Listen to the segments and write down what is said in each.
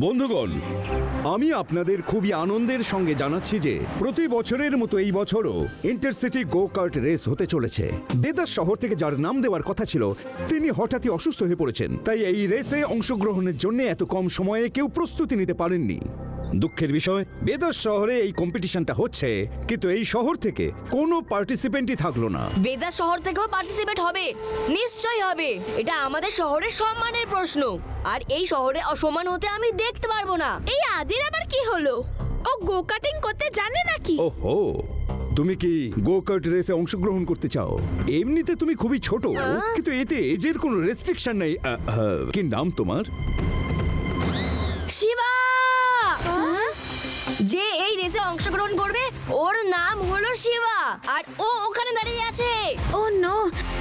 বন্ধুগণ, আমি আপনাদের খুবই আনন্দের সঙ্গে জানাচ্ছি যে প্রতি বছরের মতো এই বছরও ইন্টারসিটি গো কার্ট রেস হতে চলেছে। বেদাস শহর থেকে যার নাম দেওয়ার কথা ছিল তিনি হঠাৎই অসুস্থ হয়ে পড়েছেন, তাই এই রেসে অংশগ্রহণের জন্য এত কম সময়ে কেউ প্রস্তুতি নিতে পারেননি। দুঃখের বিষয়, বেদাস শহরে এই কম্পিটিশনটা হচ্ছে, কিন্তু এই শহর থেকে কোনো পার্টিসিপেন্টই থাকলো না। বেদাস শহর থেকেও পার্টিসিপেট হবে, নিশ্চয়ই হবে। এটা আমাদের শহরের সম্মানের প্রশ্ন, আর এই শহরে অসম্মান হতে আমি দেখতে পারবো না। এই আদির আবার কি হলো? ও গো কাটিং করতে জানে নাকি? ওহো, তুমি কি গো কার্ট রেসে অংশগ্রহণ করতে চাও? এমনিতে তুমি খুবই ছোট, কিন্তু এতে এজের কোনো রেস্ট্রিকশন নেই। কি নাম তোমার? শিবা! যে এই রেসে অংশগ্রহণ করবে ওর নাম হলো শিবা, আর ও ওখানে দাঁড়িয়ে আছে। ও নো,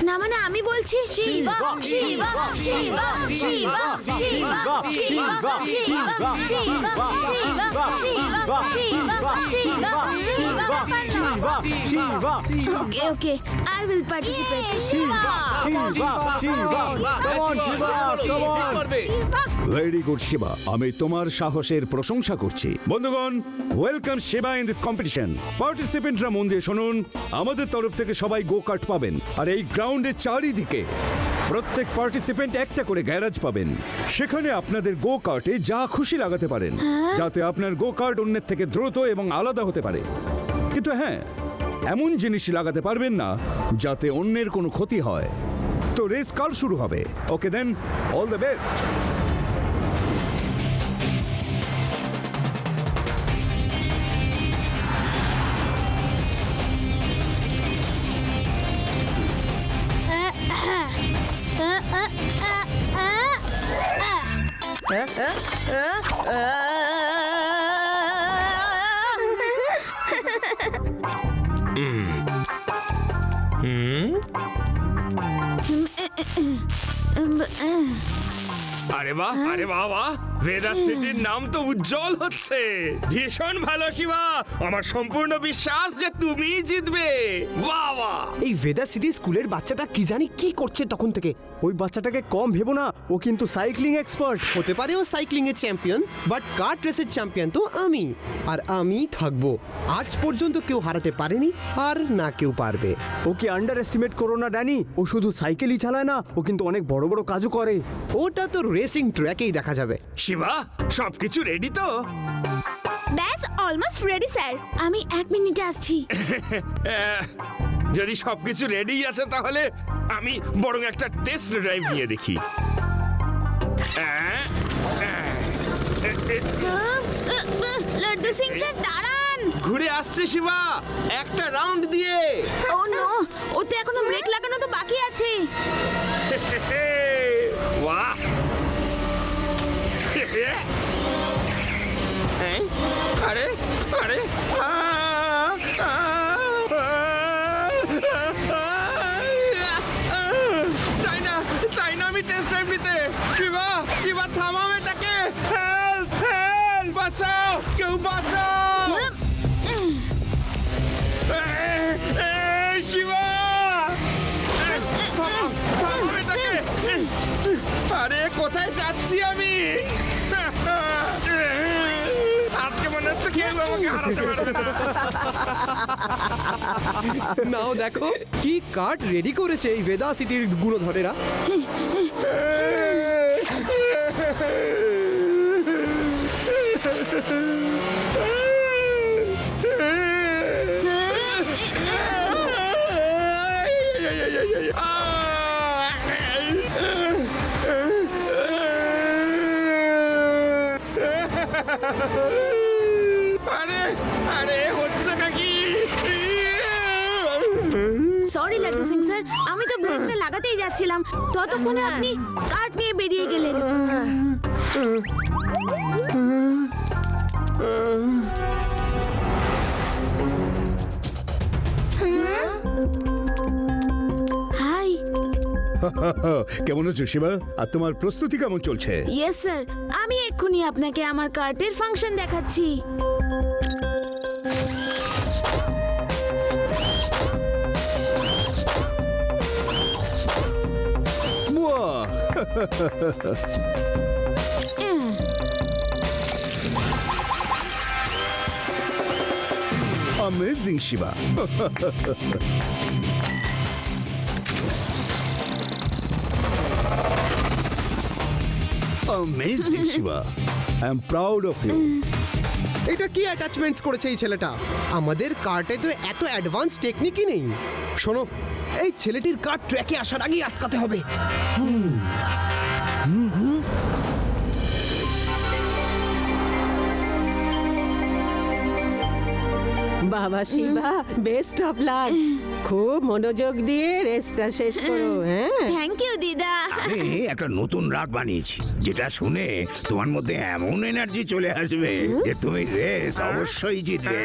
না মানে আমি বলছি Shiva Shiva Shiva Shiva Shiva Shiva Shiva Shiva Shiva Shiva Shiva Shiva. Okay okay, I will participate. Very good Shiva, আমি তোমার সাহসের প্রশংসা করছি। বন্ধুগণ, welcome Shiva in this competition. পার্টিসিপেন্টরা মন দিয়ে শুনুন, আমাদের তরফ থেকে সবাই গো কার্ট পাবেন, আর এই গ্রাউন্ডের চারিদিকে প্রত্যেক পার্টিসিপেন্ট একটা করে গ্যারাজ পাবেন। সেখানে আপনাদের গো কার্টে যা খুশি লাগাতে পারেন, যাতে আপনার গো কার্ট অন্যের থেকে দ্রুত এবং আলাদা হতে পারে। কিন্তু হ্যাঁ, এমন জিনিস লাগাতে পারবেন না যাতে অন্যের কোনো ক্ষতি হয়। তো রেস কাল শুরু হবে। ওকে দেন, অল দ্য বেস্ট। আরে বাহ, আরে বাহ বাহ, ভেদাস সিটির নাম তো উজ্জ্বল হচ্ছে। ভীষণ ভালো শিবা, আমার সম্পূর্ণ বিশ্বাস যে তুমিই জিতবে। বাহ বাহ। এই ভেদা সিটি স্কুলের বাচ্চাটা কি জানি কি করছে তখন থেকে। ওই বাচ্চাটাকে কম ভেবো না, ও কিন্তু সাইক্লিং এক্সপার্ট। হতে পারে ও সাইক্লিং এর চ্যাম্পিয়ন, বাট কার্ট রেসের চ্যাম্পিয়ন তো আমি, আর আমি থাকবো। আজ পর্যন্ত কেউ হারাতে পারেনি, আর না কেউ পারবে। ওকে আন্ডার এস্টিমেট করো না ড্যানি, ও শুধু সাইকেলই চালায় না, ও কিন্তু অনেক বড় বড় কাজও করে। ওটা তো রেসিং ট্র্যাকেই দেখা যাবে। শিবা, সবকিছু রেডি তো? ব্যাস অলমোস্ট রেডি স্যার, আমি 1 মিনিটে আসছি। যদি সবকিছু রেডি আছে তাহলে আমি বরং একটা টেস্ট ড্রাইভ নিয়ে দেখি। লাড্ডু সিং স্যার দাঁড়ান। ঘুরে আসছে শিবা, একটা রাউন্ড দিয়ে। ও নো, ওতে এখনো ব্রেক লাগানো তো বাকি আছে। বাহ। আরে আরে চাই না, চাই না আমি টেস্ট ড্রাইভ নিতে। শিবা, শিবা থামাও এটাকে। হেল্প, হেল্প, বাঁচাও, কেউ বাঁচাও। শিবা, থামাও এটাকে। আরে কোথায় যাচ্ছি আমি? আজকে মনে হচ্ছে কেউ আমাকে হারাতে পারবে না। নাও দেখো কি কার্ট রেডি করেছে এই ভেদা সিটির গুণধরেরা। আরে আরে হচ্ছে নাকি? সরি লাড্ডু সিং স্যার, আমি তো ব্রেকটা লাগাতেই যাচ্ছিলাম, ততক্ষণে আপনি কার্ট নিয়ে বেরিয়ে গেলেন। হাই। কেমন আছো শিবা? আর তোমার প্রস্তুতি কেমন চলছে? ইয়েস স্যার, আমি এক্ষুনি আপনাকে আমার কার্টের ফাংশন দেখাচ্ছি। Amazing Shiva. Amazing Shiva, I am proud of you. এটা কি অ্যাটাচমেন্টস করেছে এই ছেলেটা? আমাদের কার্টে তো এত অ্যাডভান্স টেকনিকই নেই। শোনো, এই ছেলেটির কার্ট ট্র্যাকে আসার আগেই আটকাতে হবে। বাবা শিবা, বেস্ট অফ লাক। খুব মনোযোগ দিয়ে রেসটা শেষ করো। হ্যাঁ, থ্যাংক ইউ দিদা। আমি একটা নতুন রাগ বানিয়েছি, যেটা শুনে তোমার মধ্যে এমন এনার্জি চলে আসবে যে তুমি রেস অবশ্যই জিতবে।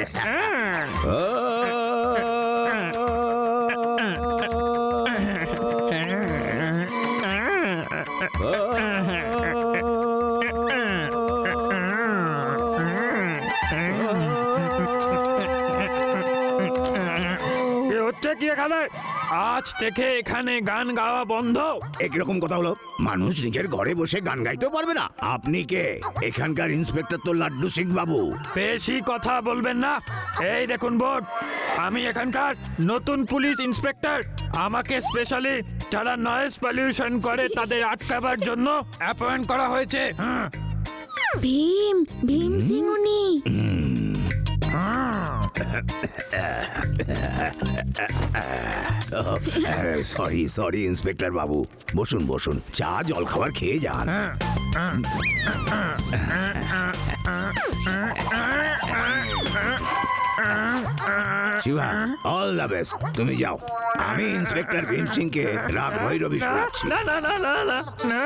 এ হচ্ছে কি এখানে? আজ থেকে এখানে গান গাওয়া বন্ধ। একরকম কথা হলো, মানুষ নিজের ঘরে বসে গান গাইতেও পারবে না? আপনি কে? এখানকার ইন্সপেক্টর তো লাড্ডু সিং বাবু। বেশি কথা বলবেন না। এই দেখুন বোর্ড, আমি এখানকার নতুন পুলিশ ইন্সপেক্টর। আমাকে স্পেশালি যারা নয়েজ পলিউশন করে তাদের আটকাবার জন্য অ্যাপয়েন্ট করা হয়েছে। ভীম সিং উনি। সরি ইন্সপেক্টর বাবু, বসুন বসুন, চা জল খাবার খেয়ে যান। Shiva, all the best. তুমি যাও, আমি ইন্সপেক্টর ভীম সিংকে রাগ ভৈরবী শোনাচ্ছি। না না না না না না।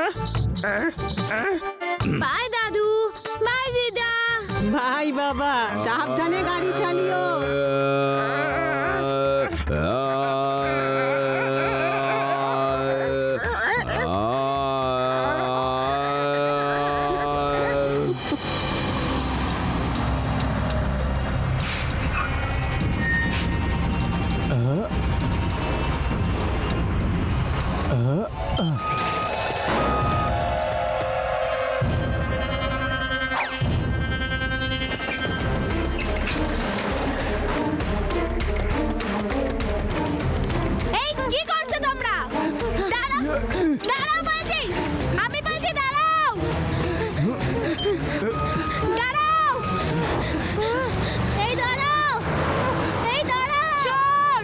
বাই দাদু, বাই দিদা। ভাই বাবা, সাবধানে গাড়ি চালিও। এই কি করছো তোমরা? দাঁড়াও, দাঁড়াও বলছি। আমি বলছি দাঁড়াও। দাঁড়াও। এই দাঁড়াও, এই দাঁড়াও। চোর!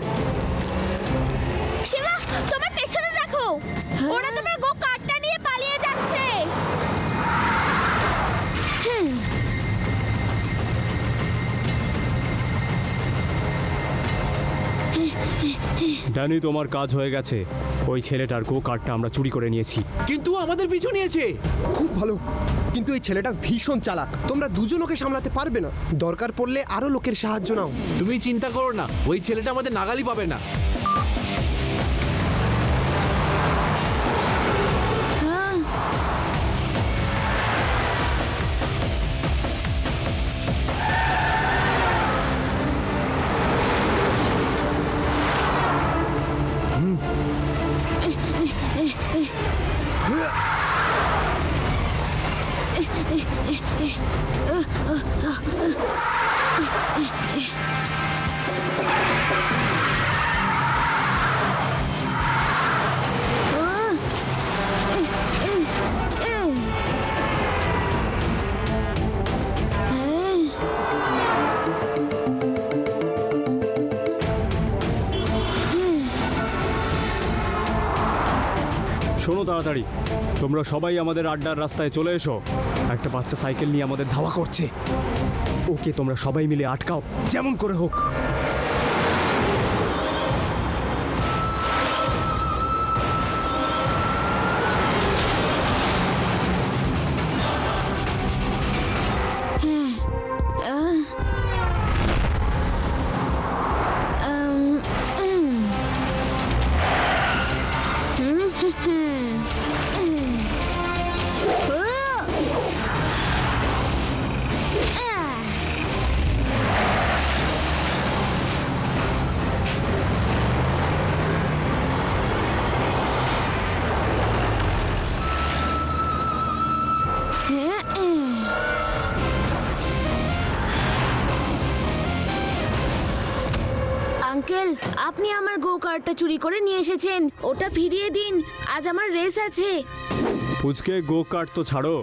শিবা, তোমার পেছনে দেখো। ওরা তোমার গো কার্ডটা নিয়ে পালিয়ে যাচ্ছে। ড্যানি, তোমার কাজ হয়ে গেছে। ওই ছেলেটার গো কার্ডটা আমরা চুরি করে নিয়েছি। কিন্তু আমাদের পিছু নিয়েছে। খুব ভালো, কিন্তু এই ছেলেটা ভীষণ চালাক। তোমরা দুজন ওকে সামলাতে পারবে না। দরকার পড়লে আরো লোকের সাহায্য নাও। তুমি চিন্তা করো না, ওই ছেলেটা আমাদের নাগালই পাবে না। শোনো তাড়াতাড়ি, তোমরা সবাই আমাদের আড্ডার রাস্তায় চলে এসো। একটা বাচ্চা সাইকেল নিয়ে আমাদের ধাওয়া করছে। ওকে তোমরা সবাই মিলে আটকাও, যেমন করে হোক। আঙ্কেল আপনি আমার গো কার্টটা চুরি করে নিয়ে এসেছেন, ওটা ফিরিয়ে দিন, আজ আমার রেস আছে। পুচকে গো কার্ট তো ছাড়ো,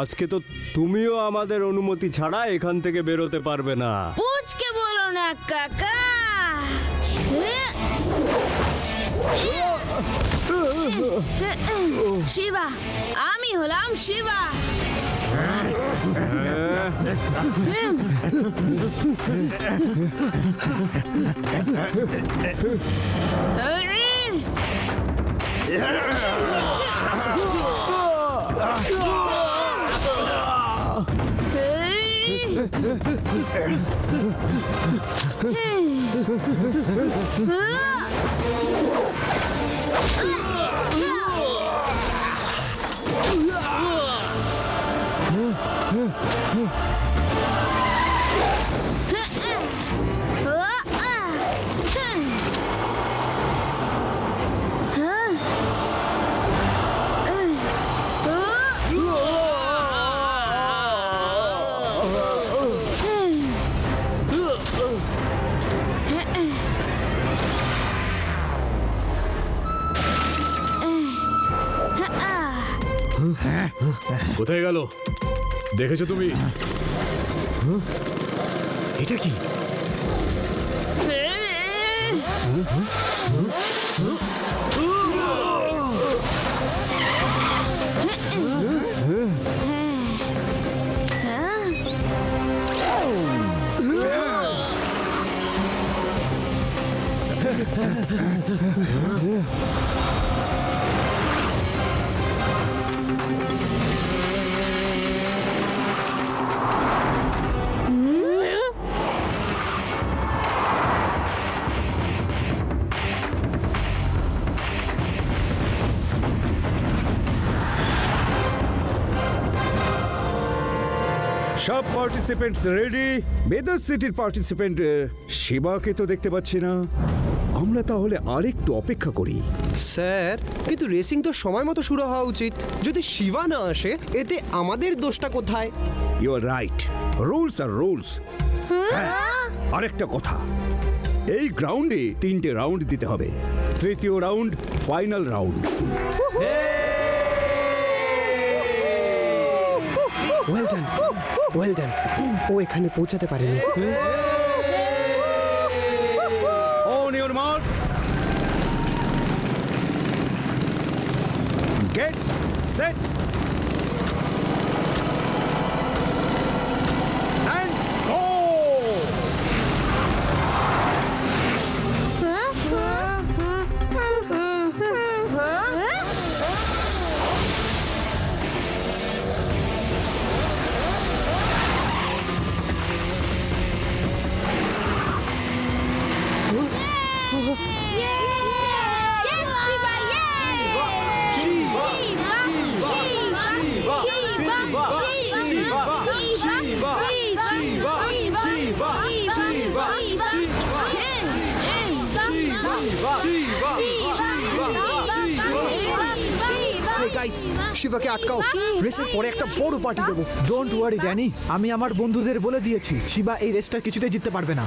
আজকে তো তুমিও আমাদের অনুমতি ছাড়া এখান থেকে বেরোতে পারবে না। পুচকে বলো না কাকা। শিবা, আমি হলাম শিবা। কোথায় গেল দেখেছো তুমি? এটা কি? সব পার্টিসিপেন্টস রেডি? বেদার সিটির পার্টিসিপেন্ট শিবাকে তো দেখতে পাচ্ছি না, আমরা তাহলে আরেকটু অপেক্ষা করি। স্যার কিন্তু রেসিং তো সময় মতো শুরু হওয়া উচিত, যদি শিবা না আসে এতে আমাদের দোষটা কোথায়? You are right, rules are rules. আরেকটা কথা, এই গ্রাউন্ডে 3টে রাউন্ড দিতে হবে, তৃতীয় round final round. Well done, well done. ও এখানে পৌঁছাতে পারেনি। On your mark. Get set. And go. Guys, শিবাকে আটকাও, রেসের পরে একটা বড় পার্টি দেবো। ডোন্ট ওয়ারি ড্যানি, আমি আমার বন্ধুদের বলে দিয়েছি শিবা এই রেসটা কিছুতেই জিততে পারবে না।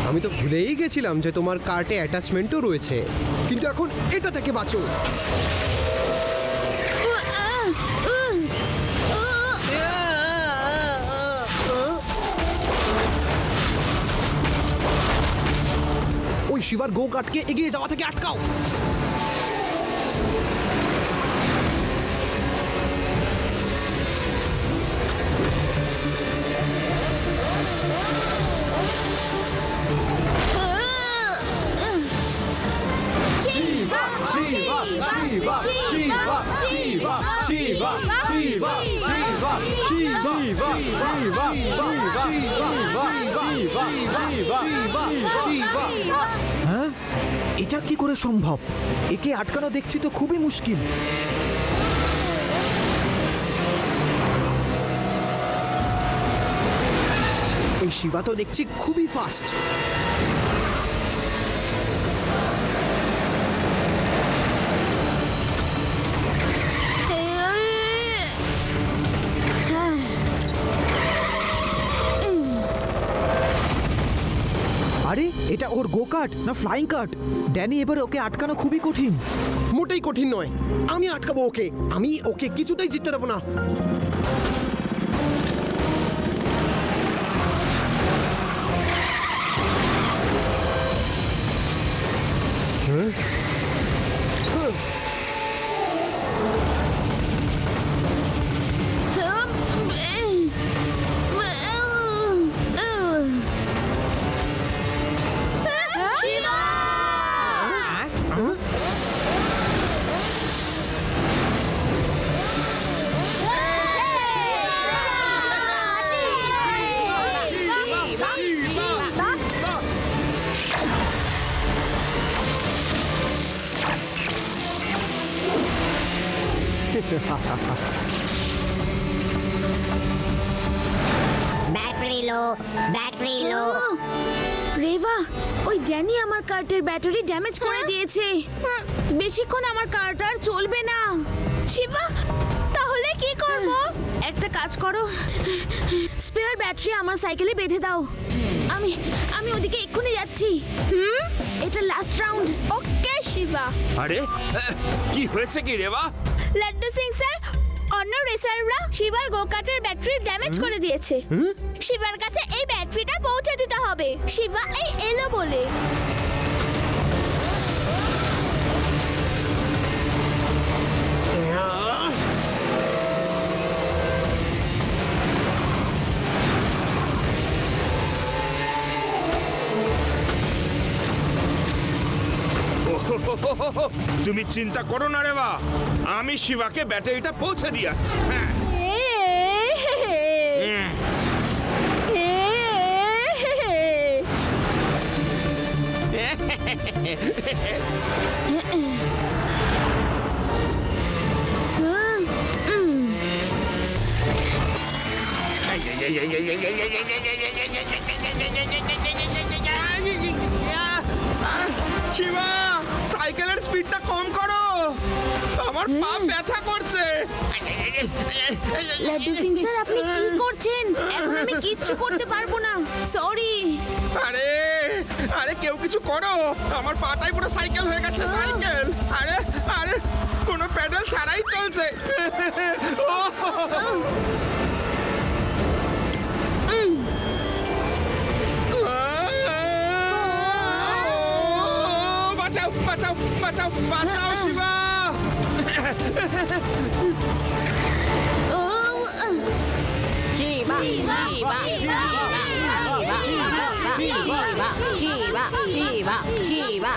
আমি তো ভুলেই গেছিলাম যে তোমার কার্টে অ্যাটাচমেন্টও রয়েছে, কিন্তু এখন এটা থেকে বাঁচো। ওই শিবার গো কার্টকে এগিয়ে যাওয়া থেকে আটকাও। হ্যাঁ এটা কি করে সম্ভব? একে আটকানো দেখছি তো খুবই মুশকিল। এই শিবা তো দেখছি খুবই ফাস্ট। আরে এটা ওর গো কার্ট না ফ্লাইং কার্ট? ড্যানি এবার ওকে আটকানো খুবই কঠিন। মোটেই কঠিন নয়, আমি আটকাবো ওকে। আমি ওকে কিছুতেই জিততে দেবো না। ব্যাটারি লো, ব্যাটারি লো। রেভা, ওই ড্যানি আমার কার্টের ব্যাটারি ড্যামেজ করে দিয়েছে। বেশিক্ষণ আমার কার্ট আর চলবে না। শিবা, তাহলে কি করব? একটা কাজ করো, স্পেয়ার ব্যাটারি আমার সাইকেলে বেঁধে দাও। আমি ওদিকে এক্ষুনি যাচ্ছি। এটা লাস্ট রাউন্ড। ওকে শিবা। আরে কি হয়েছে কি রেবা? লাড্ডু সিং স্যার, অন্য রেসাররা শিবার গোকার্টের ব্যাটারি ড্যামেজ করে দিয়েছে। শিবার কাছে এই ব্যাটারিটা পৌঁছে দিতে হবে। শিবা এই এলো বলে। তুমি চিন্তা করো না রেবা, আমি শিবাকে ব্যাটারিটা পৌঁছে দিয়ে আসছি। হ্যাঁ শিবা, সাইকেলের স্পিডটা কম করো, আমার পা ব্যথা করছে। লাড্ডু সিং স্যার, আপনি কি করছেন? এখন আমি কিচ্ছু করতে পারবো না। সরি। আরে আরে কেউ কিছু করো, আমার পাটাই পুরো সাইকেল হয়ে গেছে। সাইকেল আরে আরে কোনো প্যাডেল ছাড়াই চলছে। বাঁচাও বাঁচাও বাঁচাও বাঁচাও শিবা। শিবা, শিবা, শিবা, শিবা, শিবা, শিবা, শিবা।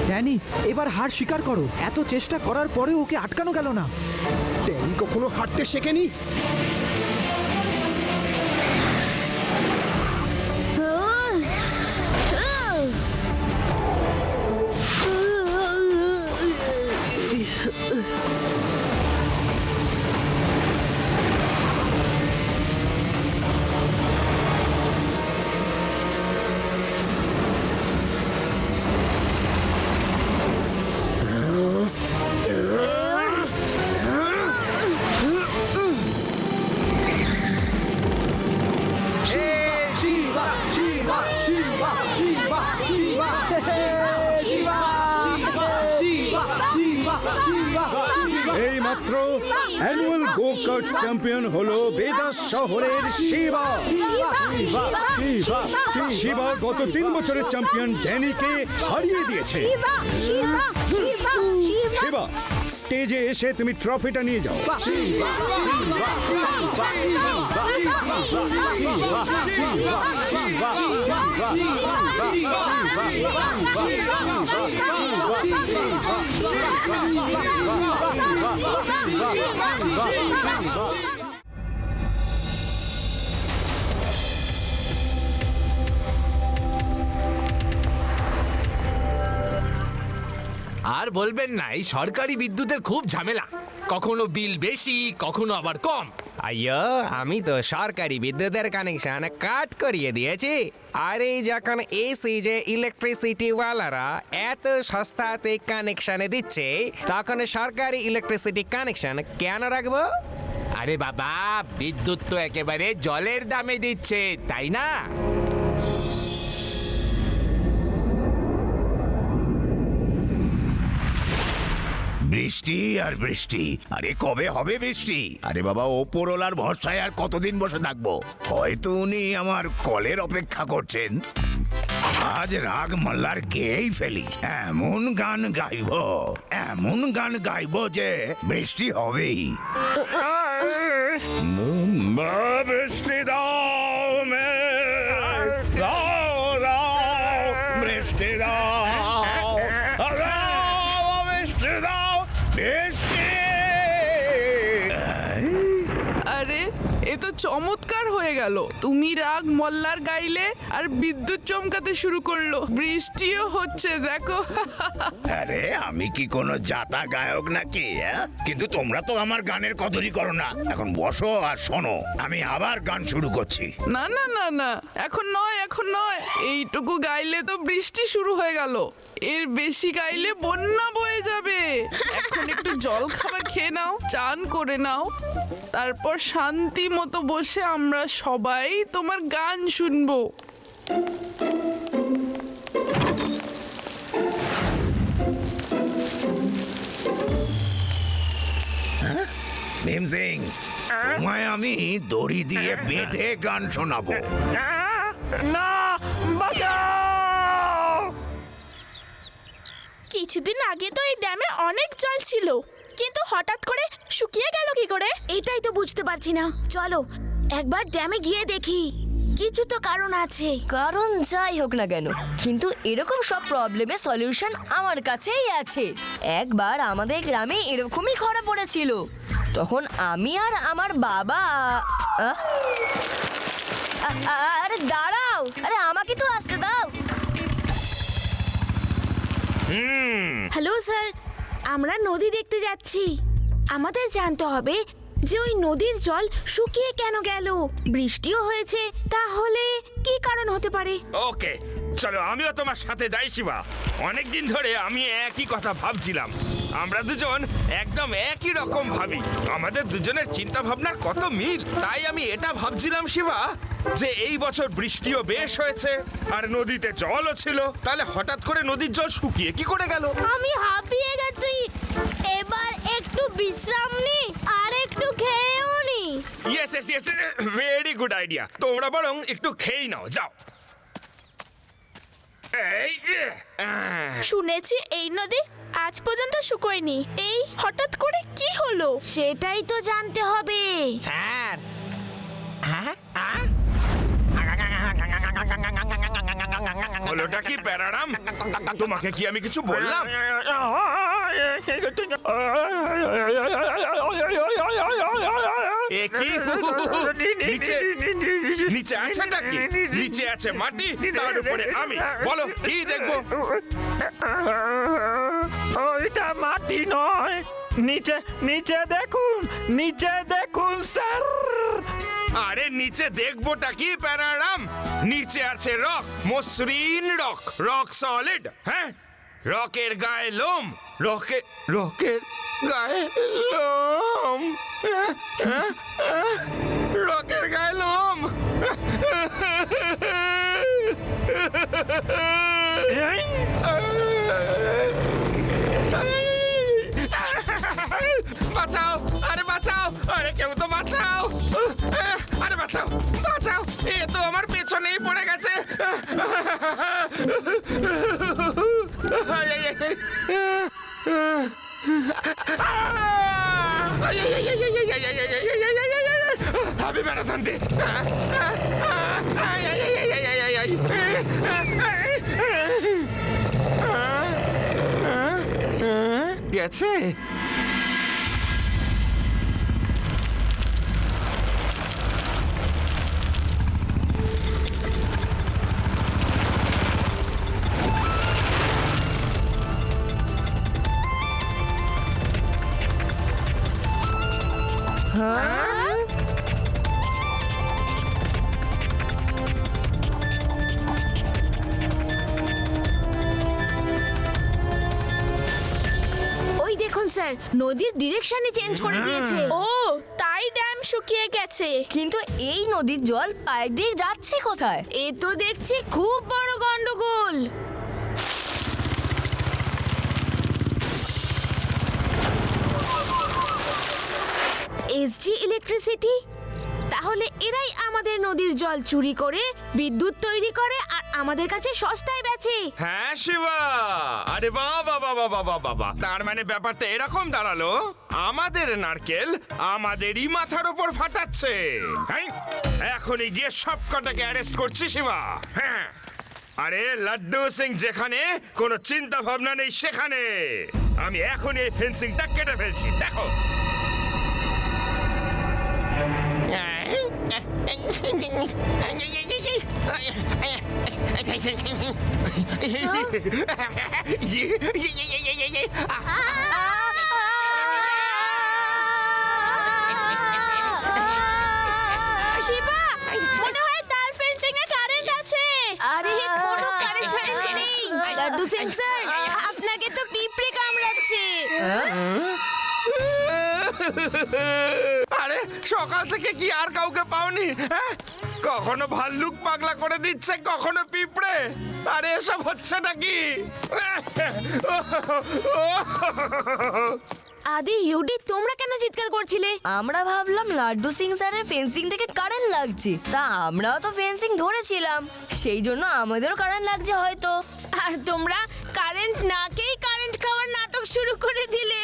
ড্যানি এবার হার স্বীকার করো। এত চেষ্টা করার পরেও ওকে আটকানো গেল না। ড্যানি কখনো হাঁটতে শেখেনি। এই মাত্র অ্যানুয়াল গো কার্ট চ্যাম্পিয়ন হলো বেদাস শহরের শিবা। শিবা গত 3 বছরের চ্যাম্পিয়ন ড্যানিকে হারিয়ে দিয়েছে। শিবা, স্টেজে এসে তুমি ট্রফিটা নিয়ে যাও। শিবা আর বলবেন না, এই সরকারি বিদ্যুতের খুব ঝামেলা, কখনো বিল বেশি কখনো আবার কম। আইয়ো, আমি তো সরকারি বিদ্যুতের কানেকশন কাট করিয়ে দিয়েছি। আর এই যখন এসি যে ইলেকট্রিসিটি ওয়ালারা এত সস্তাতে কানেকশনে দিচ্ছে, তখন সরকারি ইলেকট্রিসিটি কানেকশন কেন রাখবো? আরে বাবা, বিদ্যুৎ তো একেবারে জলের দামে দিচ্ছে, তাই না? বৃষ্টি আর বৃষ্টি, আরে কবে হবে বৃষ্টি? আরে বাবা, ওপরওয়ালার ভরসায় আর কতদিন বসে থাকবো? হয়তো উনি আমার কলের অপেক্ষা করছেন। আজ রাগ মাল্লার গেয়েই ফেলি, এমন গান গাইবো যে বৃষ্টি হবেই। বৃষ্টি দাও বৃষ্টি দাও, বৃষ্টি দাও, বৃষ্টি। আরে, এ তো চমৎকার হয়ে গেল। তুমি রাগ মল্লার গাইলে আর বিদ্যুৎ চমকাতে শুরু করলো, বৃষ্টিও হচ্ছে, দেখো। আরে আমি কি কোনো জাতা গায়ক নাকি? কিন্তু তোমরা তো আমার গানের কদরই করো না। এখন বসো আর শোনো, আমি আবার গান শুরু করছি। না না না না, এখন নয়, এখন নয়। এইটুকু গাইলে তো বৃষ্টি শুরু হয়ে গেল, এর বেশি গাইলে বন্যা বয়ে যাবে। এখন একটু জল খাবার খেয়ে নাও, চান করে নাও, তারপর শান্তি মতো বসে আমরা সবাই তোমার গান শুনবো। ভীম সিং, তোমায় আমি দড়ি দিয়ে বেঁধে গান শোনাবো। না, বাঁচাও! কিছুদিন আগে তো এই ড্যামে অনেক জল ছিল, কিন্তু হঠাৎ করে শুকিয়ে গেল কি করে? এটাই তো বুঝতে পারছি না। চলো একবার ড্যামে গিয়ে দেখি, কিছু তো কারণ আছে। কারণ যাই হোক না কেন, কিন্তু এরকম সব প্রবলেমের সলিউশন আমার কাছেই আছে। একবার আমাদের গ্রামে এরকমই খরা পড়েছিল, তখন আমি আর আমার বাবা আরে দাঁড়াও, আরে আমাকে তো আসতে দাও। হ্যালো স্যার, আমরা নদী দেখতে যাচ্ছি। আমাদের জানতে হবে যে ওই নদীর জল শুকিয়ে কেন গেল। বৃষ্টিও হয়েছে, তাহলে কি কারণ হতে পারে? ওকে, চলো আমিও তোমার সাথে যাই শিবা। অনেকদিন ধরে আমি একই কথা ভাবছিলাম। আমরা দুজন একদম একই রকম ভাবি, আমাদের দুজনের চিন্তা ভাবনার কত মিল। তাই আমি এটা ভাবছিলাম শিবা, যে এই বছর বৃষ্টিও বেশ হয়েছে আর নদীতে জলও ছিল, তাহলে হঠাৎ করে নদীর জল শুকিয়ে কি করে গেল? আমি হাঁপিয়ে গেছি, এবার একটু বিশ্রাম নি আর একটু খেয়েও নি। Yes yes yes, very good idea. তোমরা বরং একটু খেয়ে নাও, যাও। শুনেছি এই নদী আজ পর্যন্ত শুকোয়নি, এই হঠাৎ করে কি হলো? সেটাই তো জানতে হবে। স্যার, হলোটা কি প্যারারাম? তোমাকে কি আমি কিছু বললাম? নিচে নিচে আছেটা কি? নিচে আছে মাটি, তার উপরে আমি। বলো কি দেখবো? ওইটা মাটি নয়, নিচে নিচে দেখুন, নিচে দেখুন স্যার। আরে নিচে দেখবোটা কি প্যারারাম? নিচে আছে রক, মসৃণ রক, রক সলিড। হ্যাঁ, রকের গায়ে লোম, রকের গায়ে লোম, রকের গায়ে লোম। বাঁচাও, আরে বাঁচাও, আরে কেউ তো বাঁচাও, আরে বাঁচাও, বাঁচাও, এ তো আমার পেছনেই পড়ে গেছে। আমি ম্যারাথন দে। গেছে। ওই দেখুন স্যার, নদীর ডিরেকশনই চেঞ্জ করে দিয়েছে। ও তাই ড্যাম শুকিয়ে গেছে। কিন্তু এই নদীর জল পাইপ দিয়ে যাচ্ছে কোথায়? এ তো দেখছি খুব বড় গন্ডগোল। এসজি ইলেকট্রিসিটি, তাহলে এরাই আমাদের নদীর জল চুরি করে বিদ্যুৎ তৈরি করে আর আমাদের কাছে সস্তায় বেচে। হ্যাঁ শিবা, আরে বাবা বাবা বাবা বাবা, তার মানে ব্যাপারটা এরকম দাঁড়ালো, আমাদের নারকেল আমাদেরই মাথার উপর ফাটাচ্ছে। হ্যাঁ, এখনই গিয়ে সব কটাকে অ্যারেস্ট করছি শিবা। হ্যাঁ, আরে লাড্ডু সিং যেখানে কোনো চিন্তা ভাবনা নেই সেখানে আমি এখন এই ফেন্সিংটা কেটে ফেলছি, দেখো। শিবা, মনে হয় তার ফেন্সিং এ কারেন্ট আছে। আরে কোনো কারেন্ট নেই। লাড্ডু সিং স্যার, আপনাকে তো পিঁপড়ে কামড়াচ্ছে। আরে সকাল থেকে কি আর কাউকে পাওনি? হ্যাঁ, কখনো ভাল্লুক পাগলা করে দিচ্ছে, কখনো পিঁপড়ে। আরে এসব হচ্ছে নাকি? আদি ইউডি, তোমরা কেন চিৎকার করছিলে? আমরা ভাবলাম লাড্ডু সিং স্যারের ফেন্সিং থেকে কারেন্ট লাগছে, তা আমরাও তো ফেন্সিং ধরেছিলাম, সেই জন্য আমাদেরও কারেন্ট লাগছে হয়তো। আর তোমরা কারেন্ট নাকেই কারেন্ট খাওয়ার নাটক শুরু করে দিলে।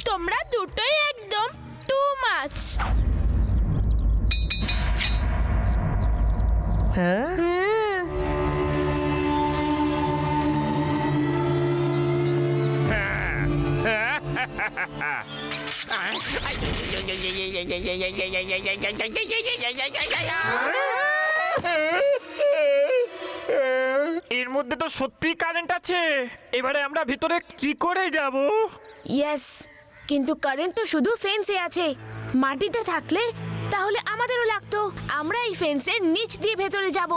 তোমরা দুটোই একদম টু মাচ। হ্যাঁ, এর মধ্যে তো সত্যি কারেন্ট আছে, এবারে আমরা ভিতরে কি করে যাব? ইয়েস, কিন্তু কারেন্ট তো শুধু ফেন্সে আছে, মাটিতে থাকলে তাহলে আমাদেরও লাগতো। আমরা এই ফেন্সের নিচ দিয়ে ভেতরে যাব।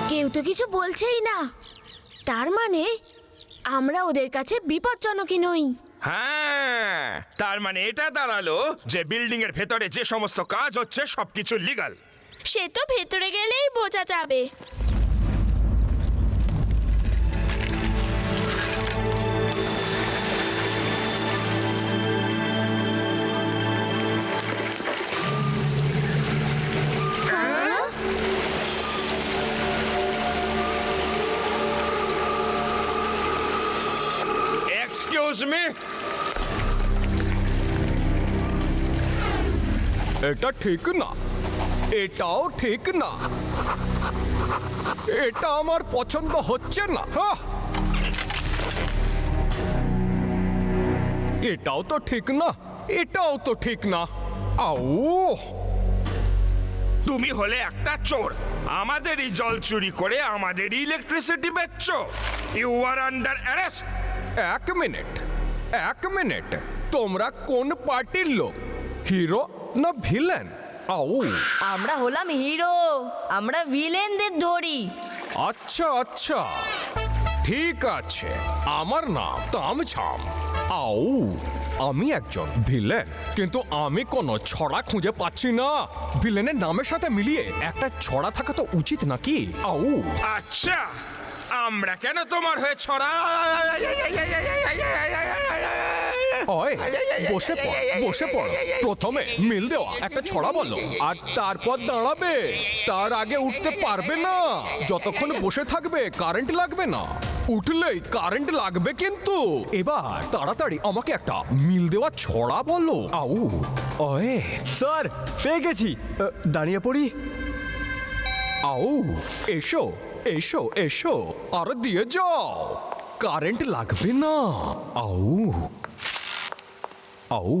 কেউ তো কিছু বলছেই না, তার মানে আমরা ওদের কাছে বিপজ্জনকই নই। হ্যাঁ, তার মানে এটা দাঁড়ালো যে বিল্ডিং এর ভেতরে যে সমস্ত কাজ হচ্ছে সবকিছু লিগ্যাল। সে তো ভেতরে গেলেই বোঝা যাবে। এক্সকিউজ মি, এটা ঠিক না, এটাও ঠিক না, এটা আমার পছন্দ হচ্ছে না। এটাও তো ঠিক না, এটাও তো ঠিক না। আউ, তুমি হলে একটা চোর, আমাদেরই জল চুরি করে আমাদেরই ইলেকট্রিসিটি বেচছো। You are under arrest. এক মিনিট, তোমরা কোন পার্টির লোক, হিরো না ভিলেন? আউ, আমরা হলাম হিরো, আমরা ভিলেনদের ধরি। আচ্ছা, ঠিক আছে, আমার নাম তামঝাম। আউ, আমি একজন ভিলেন, কিন্তু আমি কোনো ছড়া খুঁজে পাচ্ছি না। ভিলেনের নামের সাথে মিলিয়ে একটা ছড়া থাকা তো উচিত নাকি? আউ আচ্ছা, আমরা কেন তোমার হয়ে ছড়া? ওই বসে পড়, বসে পড়। প্রথমে মিল দেওয়া একটা ছড়া বলো, আর তারপর দাঁড়াবে। তার আগে উঠতে পারবে না। যতক্ষণ বসে থাকবে কারেন্ট লাগবে না, উঠলেই কারেন্ট লাগবে কিন্তু। এবার তাড়াতাড়ি আমাকে একটা মিল দেওয়া ছড়া বলো। আউ ওয়ে স্যার, পেয়ে গেছি। দাঁড়িয়ে পড়ি। আউ এসো এসো এসো, আর দিয়ে যাও, কারেন্ট লাগবে না। আউ আউ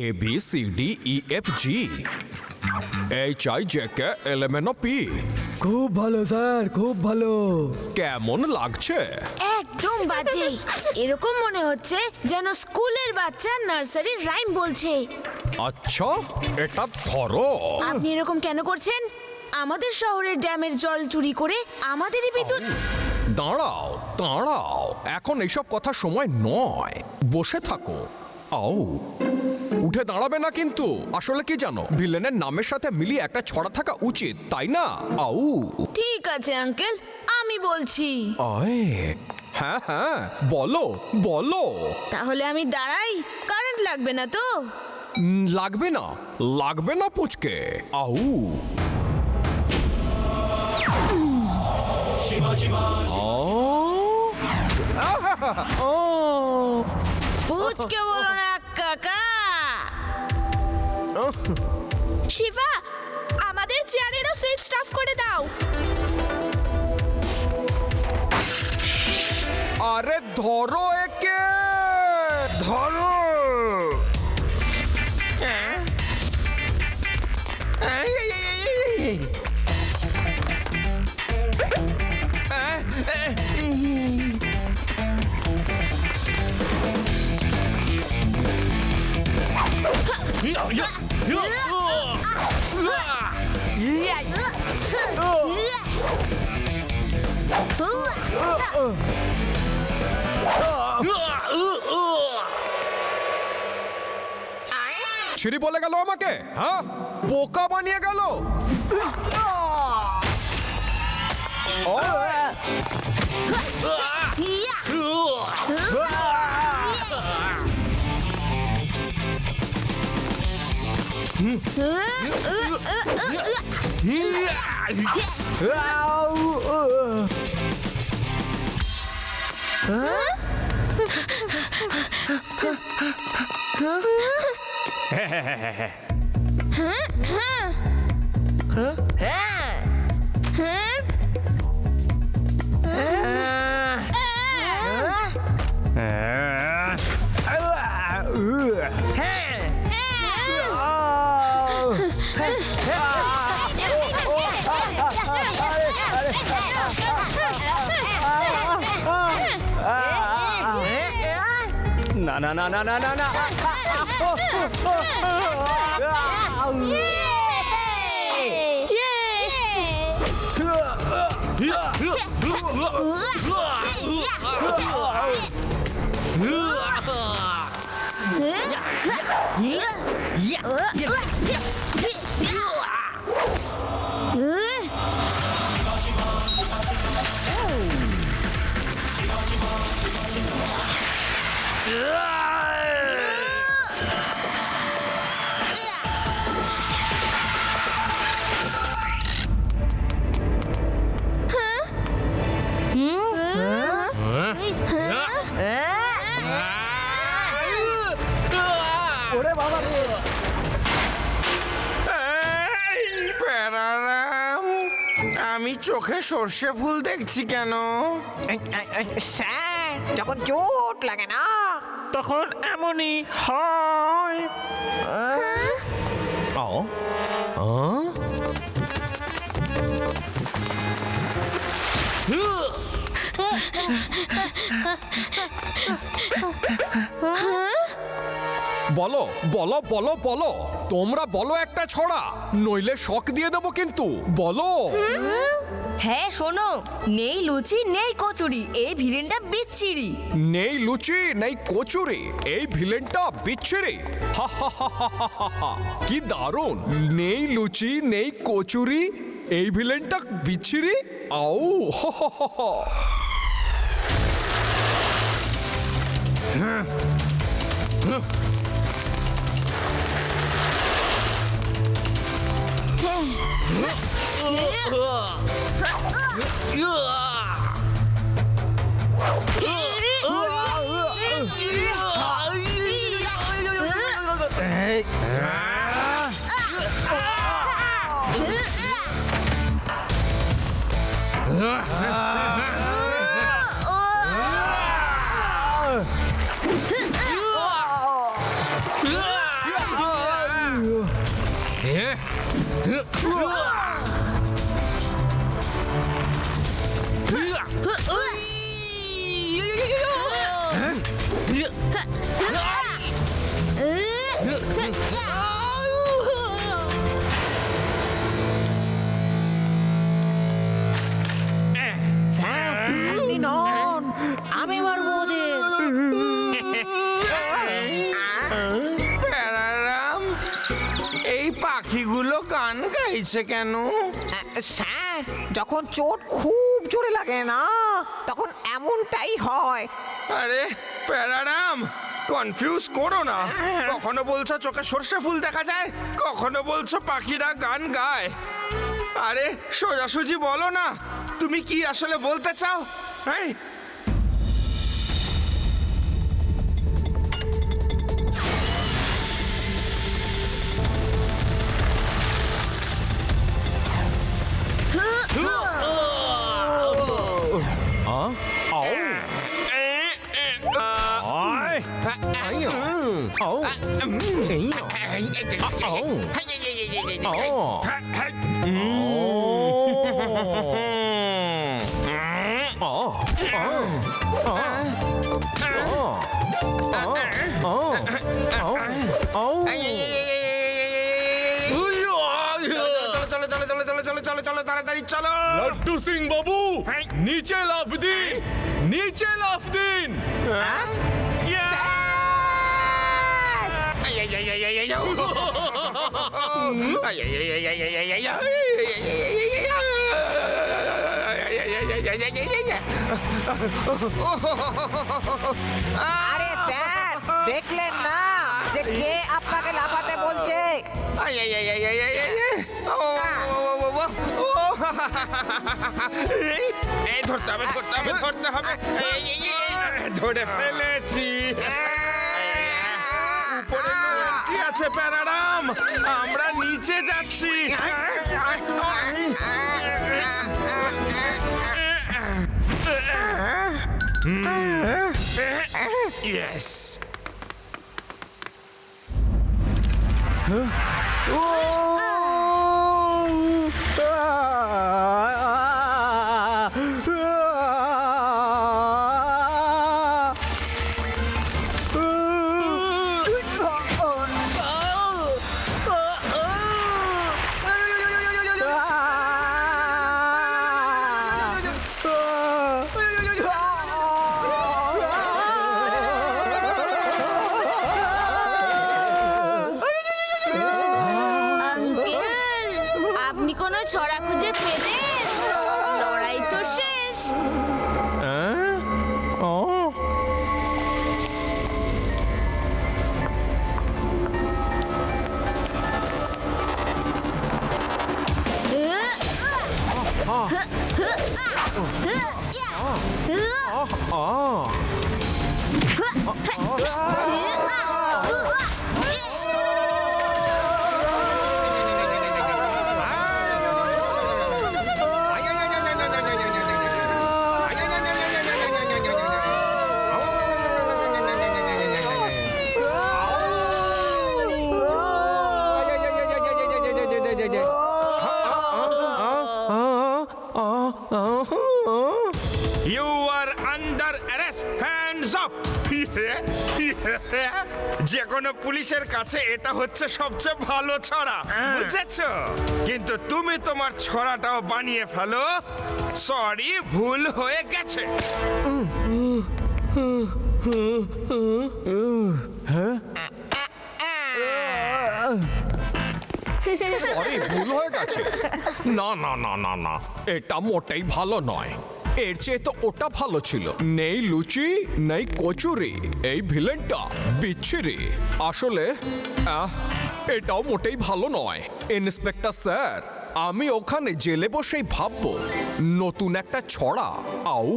A B C D E F G H I J K L M N O P. খুব ভালো স্যার, খুব ভালো। কেমন লাগছে? একদম বাজে। এরকম মনে হচ্ছে যেন স্কুলের বাচ্চা নার্সারি রাইম বলছে। আচ্ছা, এটা ধরো। আপনি এরকম কেন করছেন? আমাদের শহরের ড্যামের জল চুরি করে আমাদেরই বিদ্যুৎ। দাঁড়াও দাঁড়াও, এখন এইসব কথা সময় নয়, বসে থাকো। আউ উঠে দাঁড়াবে না কিন্তু। আসলে কি জানো, ভিলেনের নামের সাথে মিলিয়ে একটা ছড়া থাকা উচিত, তাই না? আউ ঠিক আছে আঙ্কেল, আমি বলছি। আয় হ্যাঁ হ্যাঁ, বলো বলো। তাহলে আমি দাঁড়াই? কারেন্ট লাগবে না তো? লাগবে না, লাগবে না পুচকে। আউ পুচকে বলো না কাকা। শিবা, আমাদের চেয়ারেরও সুইচ অফ করে দাও। আরে ধরো একে, ধরো। ছিরি বলে গেল আমাকে, হ্যাঁ, বোকা বানিয়ে গেল। না না না না না না না। ওরে বাবা রে! আমি চোখে সর্ষে ফুল দেখছি কেন? স্যার, যখন চোট লাগে না তখন এমনই হয়। বলো বলো বলো বলো, তোমরা বলো একটা ছড়া, নইলে শক দিয়ে দেবো কিন্তু। বলো। হ্যাঁ শোনো, নেই লুচি নেই কচুরি, এই ভিলেনটা বিচ্ছিরি। নেই লুচি নেই কচুরি, এই ভিলেনটা বিচ্ছিরি। হা হা হা হা হা হা হা। কি দারুণ! নেই লুচি নেই কচুরি, এই ভিলেনটা বিচ্ছিরি। আও হা হা হা হা। স্যার আপনি নন, আমি মারবো ওদের। প্যারারাম, এই পাখিগুলো গান গাইছে কেন? স্যার যখন চোট খুব জোরে লাগে না, তখন এমনটাই হয়। আরে প্যারারাম, কনফিউজ করো না। কখনো বলছো চোখে সর্ষে ফুল দেখা যায়, কখনো বলছো পাখিরা গান গায়। আরে সোজাসুজি বলো না, তুমি কি আসলে বলতে চাও? হ্যাঁ, চলো তাড়াতাড়ি চলো। লাড্ডু সিং বাবু, নিচে লাফ দিন, নিচে লাফ দিন। আরে স্যার দেখলেন না যে কে আপনাকে লাফাতে বলছে? এই ধরতে হবে, ধরতে হবে, ধরতে হবে। ধরে ফেলেছি। উপরে no entry আছে প্যারারাম, আমরা নিচে যাচ্ছি। ইয়েস। আপনি কোনো ছড়া খুঁজে পেলেন? লড়াই তো শেষ। You are under arrest. Hands up. যে কোনো পুলিশের কাছে এটা হচ্ছে সবচেয়ে ভালো ছড়া, বুঝেছো? কিন্তু তুমি তোমার ছড়াটাও বানিয়ে ফেলো। সরি, ভুল হয়ে গেছে। সরি, ভুল হয়ে গেছে। না না না না না, এটা মোটেই ভালো নয়। এর চেয়ে তো ওটা ভালো ছিল। নেই লুচি নেই কচুরি, এই ভিলেনটা বিচ্ছিরি। আসলে এটাও মোটেই ভালো নয়। ইন্সপেক্টর স্যার, আমি ওখানে জেলে বসেই ভাববো নতুন একটা ছড়া। আউ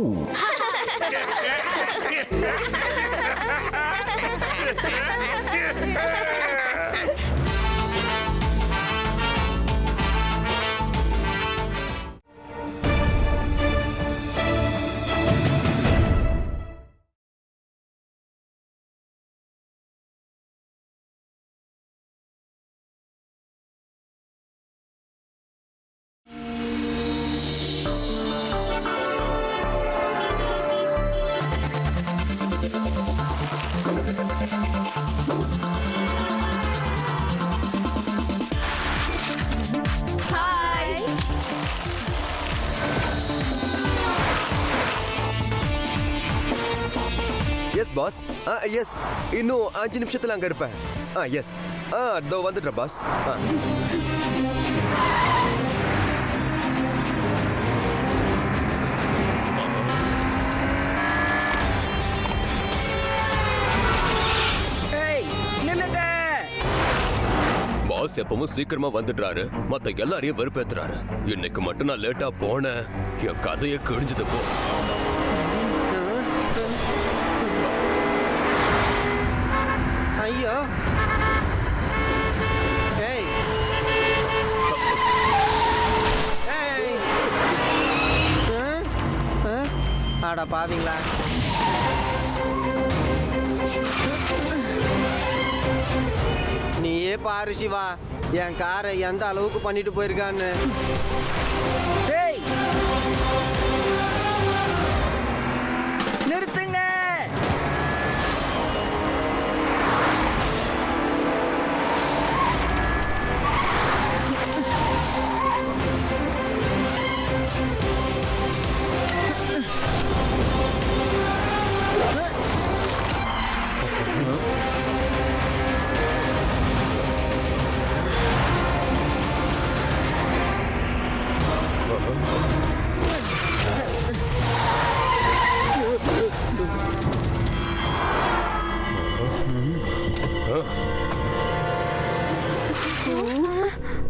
எஸ் பாஸ். எஸ், இன்னும் 5 நிமிஷத்துல அங்க இருப்பேன். எஸ், அதோ வந்துடுறேன் பாஸ். பாஸ் எப்பவும் சீக்கிரமா வந்துடுறாரு, மத்த எல்லாரையும் வெறுப்பேத்துறாரு. இன்னைக்கு மட்டும் நான் லேட்டா போனேன், என் கதையை கிழிஞ்சது போ. ஐயோ, ஏய் ஏய், அட பாவீங்களா, நீயே பாரு சிவா, என் காரை எந்த அளவுக்கு பண்ணிட்டு போயிருக்கான்னு. நிறுத்துங்க.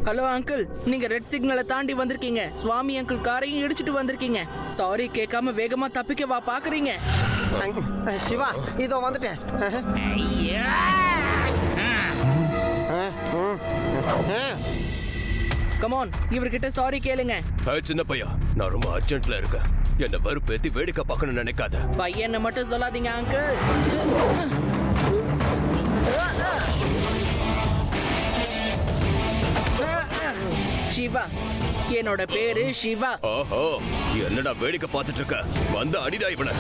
ஹலோ அங்கிள், நீங்க ரெட் சிக்னலை தாண்டி வந்திருக்கீங்க. சுவாமி அங்கிள் காரையும் இடிச்சிட்டு வந்திருக்கீங்க. சாரி கேட்காம வேகமா தப்பிக்க வா பாக்குறீங்க. சிவா, இதோ வந்துட்டேன். கமான், இவர்கிட்ட சாரி கேளுங்க. சின்ன பையா, நான் ரொம்ப அர்ஜென்ட்ல இருக்கேன். என்ன வெறுப்பேத்தி வேடிக்கை பார்க்கணும்னு நினைக்காத. பையனை மட்டும் சொல்லாதீங்க அங்கிள். சிவா, என்னோட பேரு சிவா. ஓஹோ, என்னடா வேடிக்கை பார்த்துட்டு இருக்க? வந்து அடிடா இவனை.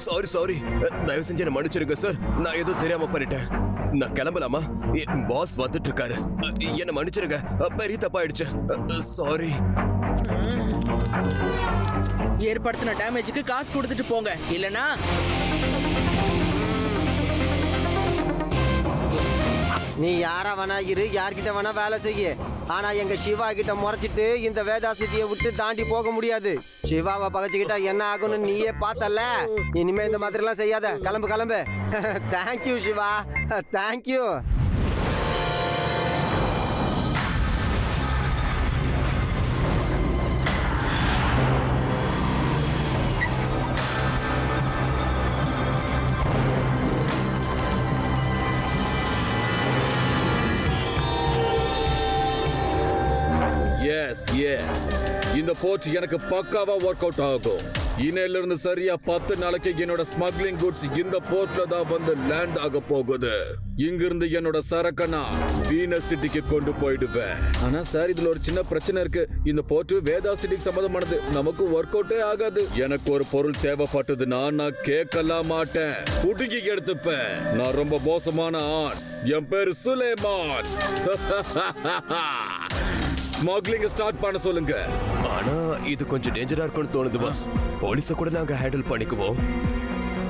சாரி சாரி, தயவு செஞ்சு என்ன மன்னிச்சிருங்க சார். நான் ஏதோ தெரியாம பண்ணிட்டேன். நான் கிளம்பலாமா? பாஸ் வந்துட்டு இருக்காரு. என்ன மன்னிச்சிருங்க, பெரிய தப்பாயிடுச்சு. சாரி. ஏற்படுத்தின டேமேஜுக்கு காசு கொடுத்துட்டு போங்க, இல்லனா நீ யாரா வேணா இரு, யார்கிட்ட வேணா வேலை செய்ய. ஆனா எங்க சிவா கிட்ட முறைச்சிட்டு இந்த வேதா சிட்டியை விட்டு தாண்டி போக முடியாது. சிவாவை பகச்சுக்கிட்டா என்ன ஆகும்னு நீயே பார்த்தல. இனிமே இந்த மாதிரி எல்லாம் செய்யாத. கிளம்பு கிளம்பு. Thank you Siva, thank you. இந்த போர்ட் எனக்கு பக்காவா ஒர்க் அவுட் ஆகும். இன்னையில இருந்து சரியா 10 நாளைக்கு என்னோட ஸ்மக்லிங் குட்ஸ் இந்த போர்ட்ல தான் வந்து லேண்ட் ஆக போகுது. இங்கிருந்து என்னோட சரக்க நான் வீனஸ் சிட்டிக்கு கொண்டு போயிடுவேன். ஆனா சார், இதுல ஒரு சின்ன பிரச்சனை இருக்கு. இந்த போர்ட் வேதா சிட்டிக்கு சம்பந்தமானது, நமக்கு ஒர்க் அவுட்டே ஆகாது. எனக்கு ஒரு பொருள் தேவைப்பட்டதுன்னா நான் கேட்கலாம் மாட்டேன், புடுங்கி எடுத்துப்பேன். நான் ரொம்ப மோசமான ஆண். என் பேரு சுலைமான். ஸ்மக்லிங் ஸ்டார்ட் பண்ண சொல்லுங்க. ஆனா இது கொஞ்சம் டேஞ்சரா இருக்கும்னு தோணுது பாஸ். போலீஸ கூட நாங்க ஹேண்டில் பண்ணிக்குவோம்.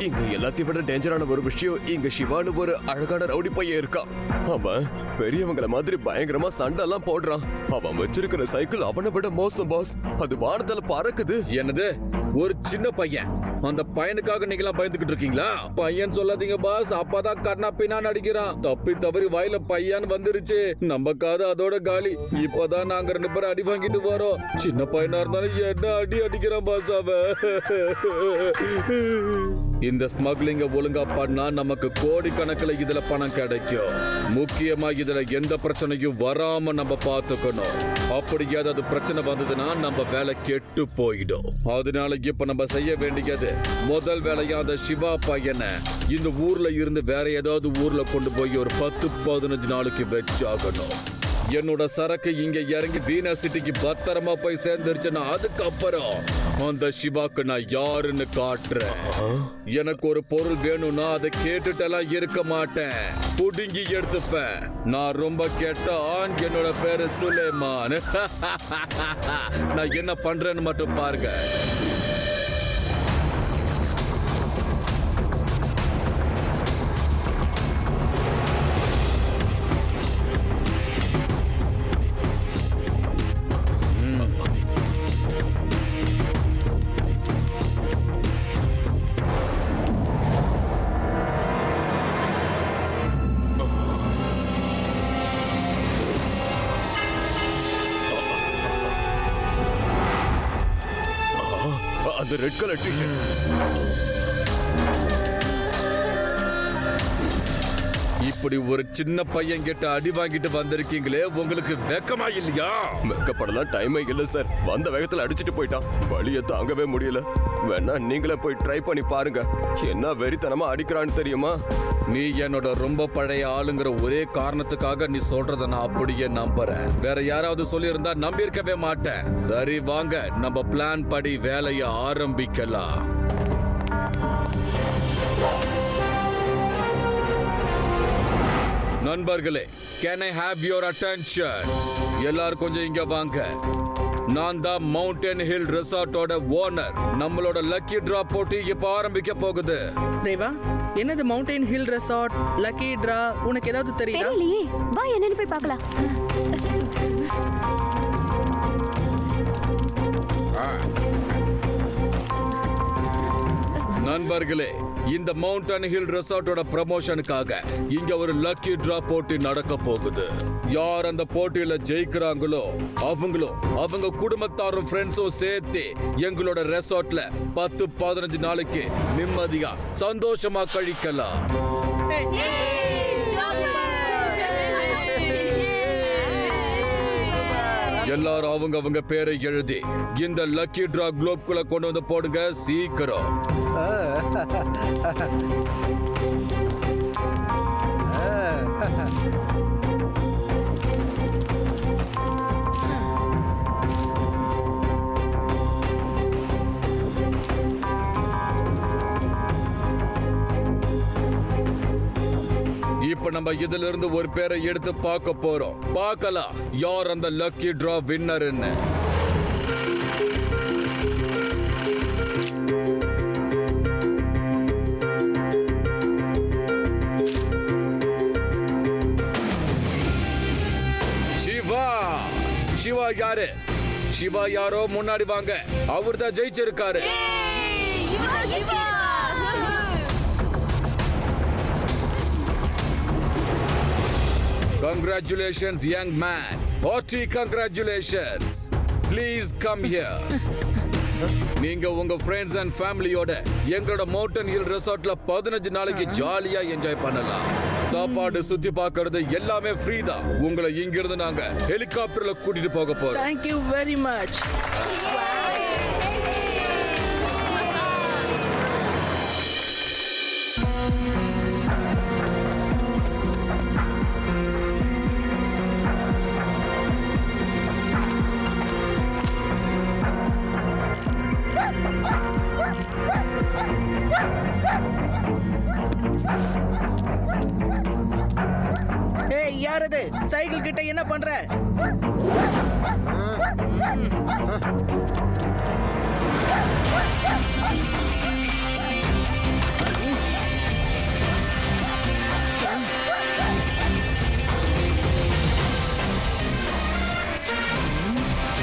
இங்க எல்லாத்தையும் விட டேஞ்சரான ஒரு விஷயம், இங்க சிவான்னு ஒரு அழகான ரவுடி பையன் இருக்கான். அவன் பெரியவங்கள மாதிரி பயங்கரமா சண்டை எல்லாம் போடுறான். அவன் வச்சிருக்கிற சைக்கிள் அவனை விட மோசம் பாஸ். அது வானத்துல பறக்குது. என்னது, ஒரு சின்ன பையன்? அந்த பையனுக்காக நீங்க பயந்துகிட்டு இருக்கீங்களா? பையன் சொல்லாதீங்க பாஸ், அப்பதான் கண்ணா பின்னா நடிக்கிறான். தப்பி தவறி வாயில பையன் வந்துருச்சு, நம்ம காது அதோட காலி. இப்பதான் நாங்க 2 பேரும் அடி வாங்கிட்டு வரோம். சின்ன பையனா இருந்தாலும் என்ன அடி அடிக்கிறான் பாஸ் அவன். இந்த ஸ்மக்லிங்க ஒழுங்கா பண்ணா நமக்கு கோடி கணக்குல இதுல பணம் கிடைக்கும். முக்கியமா இதுல எந்த பிரச்சனையும் வராம நம்ம பாத்துக்கணும். அப்படி ஏதாவது பிரச்சனை வந்ததுன்னா நம்ம வேலை கெட்டு போயிடும். அதனால இப்ப நம்ம செய்ய வேண்டியது, முதல் வேலையா அந்த சிவா பையனை இந்த ஊர்ல இருந்து வேற ஏதாவது ஊர்ல கொண்டு போய் ஒரு 10-15 நாளைக்கு வச்சாகணும். என்னோட சரக்கு இங்க இறங்கி வீனஸ் சிட்டிக்கு பத்திரமா போய் சேர்ந்துருச்சுன்னா அதுக்கப்புறம் அந்த சிவாக்கு நான் யாருன்னு காட்டுறேன். எனக்கு ஒரு பொருள் வேணும்னா அதை கேட்டுட்டெல்லாம் இருக்க மாட்டேன், புடுங்கி எடுத்துப்பேன். நான் ரொம்ப கெட்ட ஆண். என்னோட பேரு சுலைமான். நான் என்ன பண்றேன்னு மட்டும் பாருங்க. அந்த ரெட் கலர் டி-ஷர்ட். இப்படி ஒரு சின்ன பையன் கிட்ட அடி வாங்கிட்டு வந்திருக்கீங்களே, உங்களுக்கு வெக்கமா இல்லையா? வெக்கப்படலாம் டைமே இல்ல சார். வந்த வேகத்துல அடிச்சிட்டு போயிட்டான். வலிய தாங்கவே முடியல. வேணா நீங்களே போய் ட்ரை பண்ணி பாருங்க. என்ன வெறித்தனமா அடிக்கிறான்னு தெரியுமா? நீ என்னோட ரொம்ப பழைய ஆளுங்கிற ஒரே காரணத்துக்காக நீ சொல்றத நான் அப்படியே நம்புறேன். வேற யாராவது சொல்லியிருந்தா நம்பியிருக்கவே மாட்டேன். சரி வாங்க, நம்ம பிளான் படி வேலையை ஆரம்பிக்கலாம். நண்பர்களே, can I have your attention? எல்லாரும் கொஞ்சம் இங்க வாங்க. நான் தான் மவுண்டன் ஹில் ரிசார்ட்டோட ஓனர். நம்மளோட லக்கி டிரா போட்டி இப்ப ஆரம்பிக்க போகுது. ரேவா, என்னது mountain hill resort lucky draw? உனக்கு ஏதாவது தெரியுதா? தெரியலையே, வா என்னன்னு போய் பார்க்கலாம். நண்பர்களே, இந்த மவுண்டன் ஹில் ரிசார்ட்டோட ப்ரமோஷனுக்காக இங்க ஒரு லக்கி டிரா போட்டி நடக்க போகுது. யார் அந்த போட்டியில ஜெயிக்கிறாங்களோ அவங்க குடும்பத்தாரும் ஃப்ரெண்ட்ஸும் சேர்த்து எங்களோட ரெசார்ட்ல 10-15 நாளைக்கு நிம்மதியா சந்தோஷமா கழிக்கலாம். எல்லாரும் அவங்க பேரை எழுதி இந்த லக்கி டிரா குளோப்குள்ள கொண்டு வந்து போடுங்க சீக்கிரம். இப்ப நம்ம இதுல இருந்து ஒரு பேரை எடுத்து பார்க்க போறோம். பார்க்கலாம் யார் அந்த லக்கி டிரா வின்னர்னு. சிவா யாரு? சிவா யாரோ முன்னாடி வாங்க. அவர் தான் ஜெயிச்சிருக்காரு. Congratulations, young man. Hearty congratulations. Please come here. நீங்க உங்க ஃப்ரெண்ட்ஸ் அண்ட் ஃபேமிலியோட எங்களோட மவுண்டன் ஹில் ரெசார்ட்ல 15 நாளைக்கு ஜாலியா என்ஜாய் பண்ணலாம். சாப்பாடு சுத்தி பார்க்கறது எல்லாமே ஃப்ரீ தான். உங்களை இங்கிருந்து நாங்க ஹெலிகாப்டர்ல கூட்டிட்டு போக போறோம். Thank you very much. ஏய், யார் அது? சைக்கிள் கிட்ட என்ன பண்ற?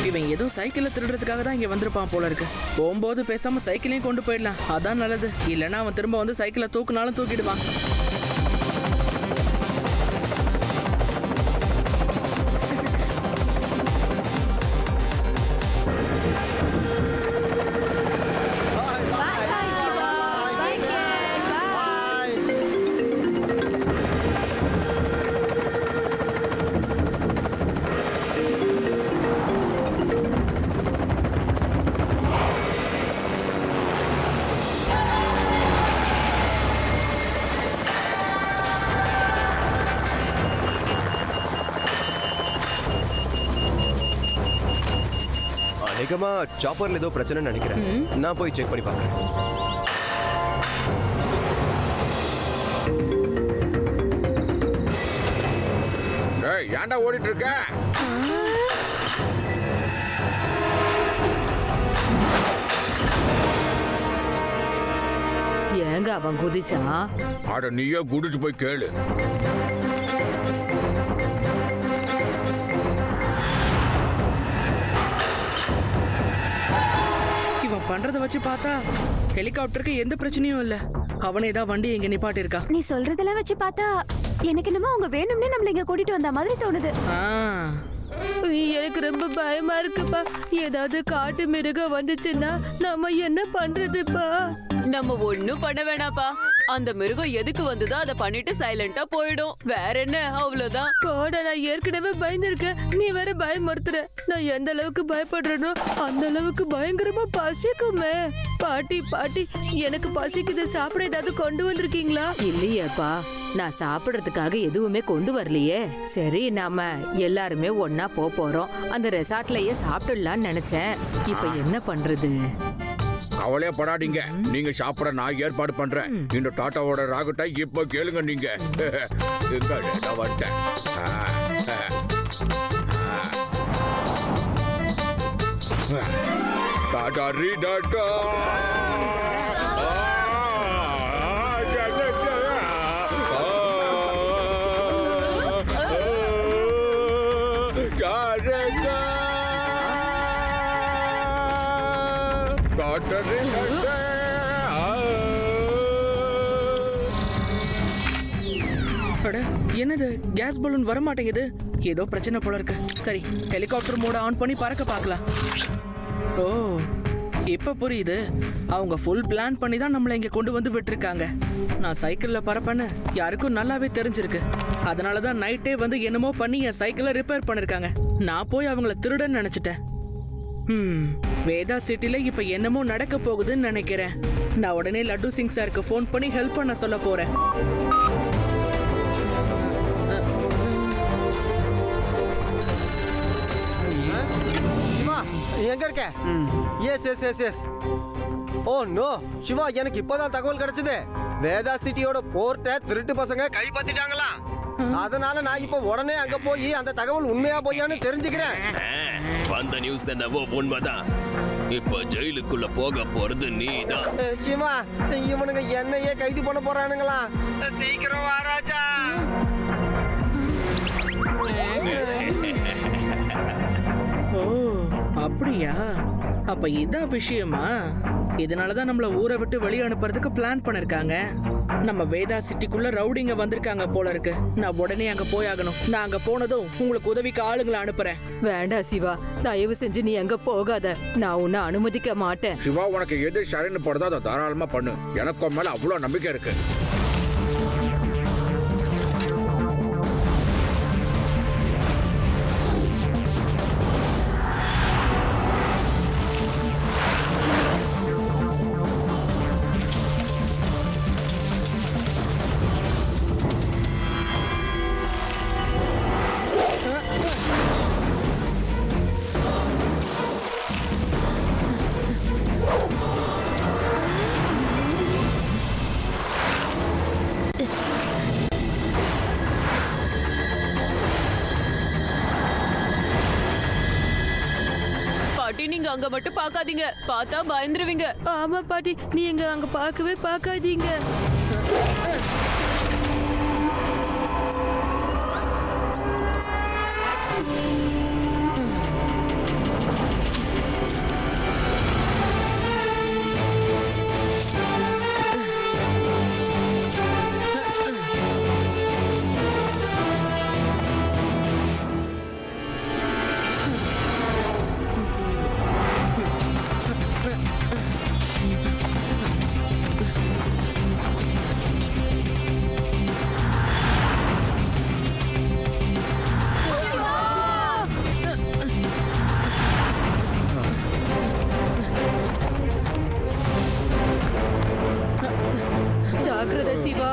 இவன் ஏதோ சைக்கிளை திருடுறதுக்காக தான் இங்க வந்திருப்பான் போல இருக்கு. போகும்போது பேசாம சைக்கிளையும் கொண்டு போயிடலாம், அதான் நல்லது. இல்லைன்னா அவன் திரும்ப வந்து சைக்கிளை தூக்குனாலும் தூக்கிடுவான். அநேகமா சாப்பர்ல ஏதோ பிரச்சனை நினைக்கிறேன். நான் போய் செக் பண்ணி பார்க்கறேன். ஏய், ஏன்டா ஓடிட்டு இருக்க? ஏங்க அவன் குதிச்சான்? அட நீயே குடிச்சு போய் கேளு. இவன் பண்றத வச்சு பார்த்தா ஹெலிகாப்டருக்கு எந்த பிரச்சனையும் இல்ல. அவனே தான் வண்டி எங்க நிப்பாட்டி இருக்கா. நீ சொல்றதெல்லாம் வச்சு பார்த்தா எனக்கு என்னமோ அவங்க வேணும்னே நம்மள இங்க கூட்டிட்டு வந்த மாதிரி தோணுது. எனக்கு ரொம்ப பயமா இருக்குப்பா. ஏதாவது காட்டு மிருகம் வந்துச்சுன்னா நம்ம என்ன பண்றதுப்பா? நம்ம ஒண்ணும் பண்ண வேணாப்பா. அந்த மிருகம் எதுக்கு வந்ததோ அதை பண்ணிட்டு சைலண்டா போயிடும். வேற என்ன, அவ்வளவுதான். போட, நான் ஏற்கனவே பயந்துருக்கேன். நீ வேற பயமுறுத்துற. நான் எந்த அளவுக்கு பயப்படுறேனோ அந்த அளவுக்கு பயங்கரமா பசிக்குமே. பாட்டி பாட்டி, எனக்கு பசிக்குது. சாப்பிட ஏதாவது கொண்டு வந்திருக்கீங்களா? இல்லையேப்பா, நான் சாப்பிடுறதுக்காக எதுவுமே கொண்டு வரலையே. சரி, நாம எல்லாருமே ஒன்னா போறோம். அந்த ரெசார்ட்லயே சாப்பிடலாம்னு நினைச்சேன். இப்ப என்ன பண்றது? கவலையே படாதீங்க, நீங்க சாப்பிட நான் ஏற்பாடு பண்றேன். இந்த டாட்டாவோட ராகட்டை இப்ப கேளுங்க. நீங்க நான் வந்துட்டேன். டாடா ரீ டாட்டா. என்னது, கேஸ் பலூன் வர மாட்டேங்குது. ஏதோ பிரச்சனை போல இருக்கு. சரி, ஹெலிகாப்டர் மோட ஆன் பண்ணி பறக்க பார்க்கலாம். ஓ, இப்ப புரியுது. அவங்க ஃபுல் பிளான் பண்ணி தான் நம்மளை இங்க கொண்டு வந்து விட்டுருக்காங்க. நான் சைக்கிள்ல பறப்பேன்னு யாருக்கும் நல்லாவே தெரிஞ்சிருக்கு. அதனாலதான் நைட்டே வந்து என்னமோ பண்ணி என் சைக்கிளை ரிப்பேர் பண்ணிருக்காங்க. நான் போய் அவங்கள திருடன்னு நினைச்சிட்டேன். வேதா சிட்டில இப்ப என்னமோ நடக்க போகுதுன்னு நினைக்கிறேன். நான் உடனே லட்டு சிங் சாருக்கு ஃபோன் பண்ணி ஹெல்ப் பண்ண சொல்ல போறேன். எங்க இருக்க? Yes yes yes yes. Oh no Siva, எனக்கு இப்பதான் தகவல் கிடைச்சது. வேதா சிட்டியோட போர்ட்டை திருட்டு பசங்க கைப்பற்றிட்டாங்களாம். அதனால நான் இப்ப உடனே அங்க போய் அந்த தகவல் உண்மையா பொய்யான்னு தெரிஞ்சுக்கிறேன். வந்த நியூஸ் என்னவோ உண்மைதான். இப்ப ஜெயிலுக்குள்ள போக போறது நீதான். சிவா, இவனுங்க என்னையே கைது பண்ண போறானுங்களா? சீக்கிரம் வா ராஜா. ஓ, அப்படியா? அப்ப இதான் விஷயமா? இதனாலதான் நம்மள ஊரை விட்டு வெளியே அனுப்புறதுக்கு பிளான் பண்ணிருக்காங்க. நம்ம வேதா சிட்டிக்குள்ள ரவுடிங்க வந்திருக்காங்க போல இருக்கு. நான் உடனே அங்க போயாகணும். நான் அங்க போனதும் உங்களுக்கு உதவிக்கு ஆளுங்களை அனுப்புறேன். வேண்டாம் சிவா, தயவு செஞ்சு நீ அங்க போகாத. நான் உன்னை அனுமதிக்க மாட்டேன். சிவா, உனக்கு எது சரின்னு படுதோ அதை தாராளமா பண்ணு. எனக்கு மேல அவ்வளவு நம்பிக்கை இருக்கு. நீங்க அங்க மட்டும் பார்க்காதீங்க, பார்த்தா பயந்துருவீங்க. ஆமா பாட்டி, நீங்க அங்க பார்க்கவே பார்க்காதீங்க. ஜாக்கிரதை சிவா.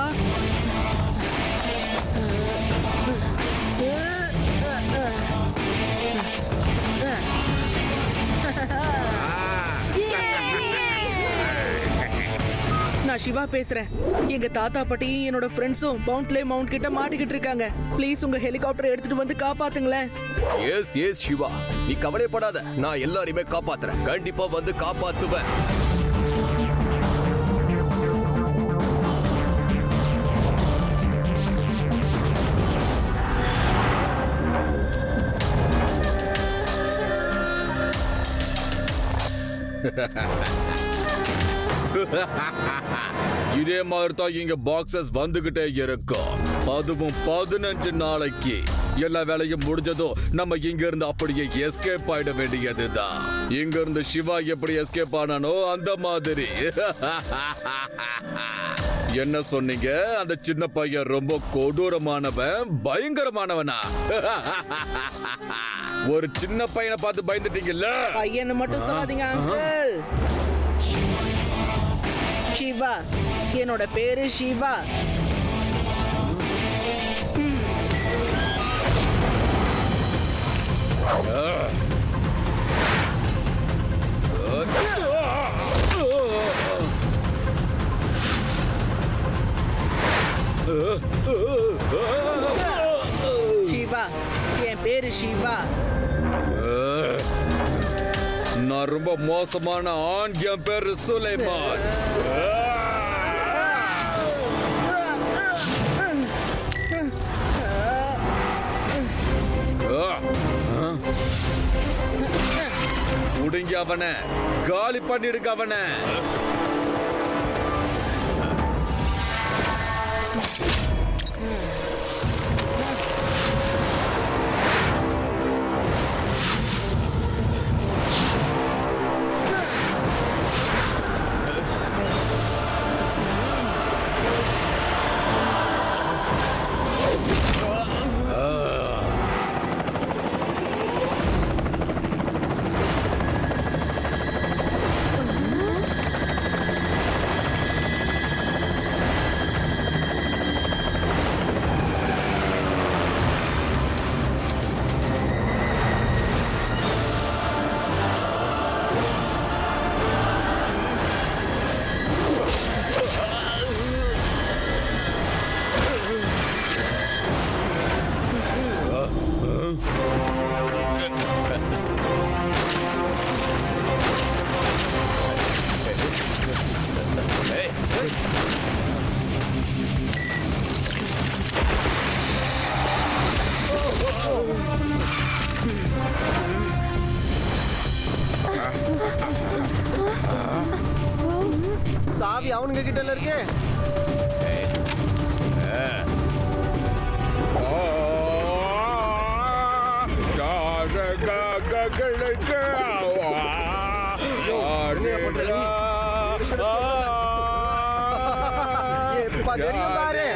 நான் சிவா பேசுறேன். எங்க தாத்தா பாட்டியும் என்னோட ஃப்ரெண்ட்ஸும் மவுண்ட்லே மவுண்ட் கிட்ட மாட்டிக்கிட்டு இருக்காங்க. ப்ளீஸ் உங்க ஹெலிகாப்டர் எடுத்துட்டு வந்து காப்பாத்துங்களேன். எஸ் எஸ் சிவா, நீ கவலைப்படாத, நான் எல்லாரையுமே காப்பாத்துறேன். கண்டிப்பா வந்து காப்பாத்துவேன். இதே மாதிரி தான் இங்க பாக்ஸஸ் வந்துகிட்டே இருக்கும். அதுவும் 15 நாளைக்கு. எல்லா வேலையும் முடிஞ்சதும் நம்ம இங்க இருந்து அப்படியே எஸ்கேப் ஆயிட வேண்டியதுதான். இங்க இருந்து சிவா எப்படி எஸ்கேப் ஆனானோ அந்த மாதிரி. என்ன சொன்னீங்க? அந்த சின்ன பையன் ரொம்ப கொடூரமானவன், பயங்கரமானவனா? ஒரு சின்ன பையனை பார்த்து பயந்துட்டீங்கல்ல? பையனை மட்டும் சொல்லாதீங்க அங்கிள். சிவா, என்னோட பேரு சிவா. சிவா, என் பேரு சிவா. நான் ரொம்ப மோசமான ஆண். என் பேரு சுலைமான். உடுங்க அவன, காலி பண்ணிடுங்க அவன. சாவி அவனுங்க கிட்ட இருக்கு. தெரியும் பாரு.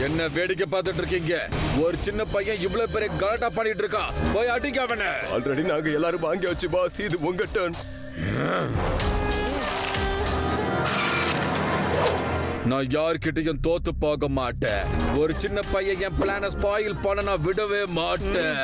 என்ன வேடிக்கை பார்த்துட்டு இருக்கீங்க? ஒரு சின்ன பையன் இவ்வளவு பெரிய கலாட்டா பண்ணிட்டு இருக்கான். போய் அடிங்க அவனை. ஆல்ரெடி நாங்க எல்லாரும் வாங்கியாச்சு பாஸ், இது உங்க டர்ன். நான் யார்கிட்டயும் தோத்து போக மாட்டேன். ஒரு சின்ன பையன் என் பிளான ஸ்பாயில் பண்ண நான் விடவே மாட்டேன்.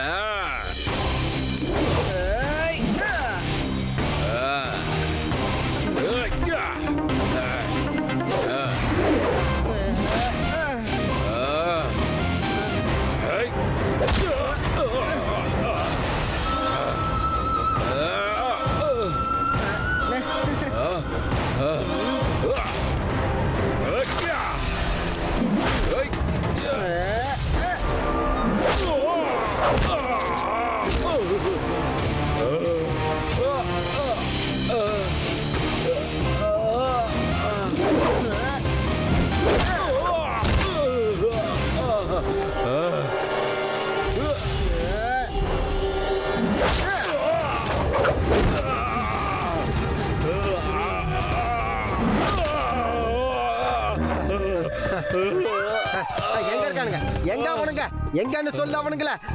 எங்க இருக்கானுங்க? எங்க அவனுங்க? எங்கன்னு சொல்ல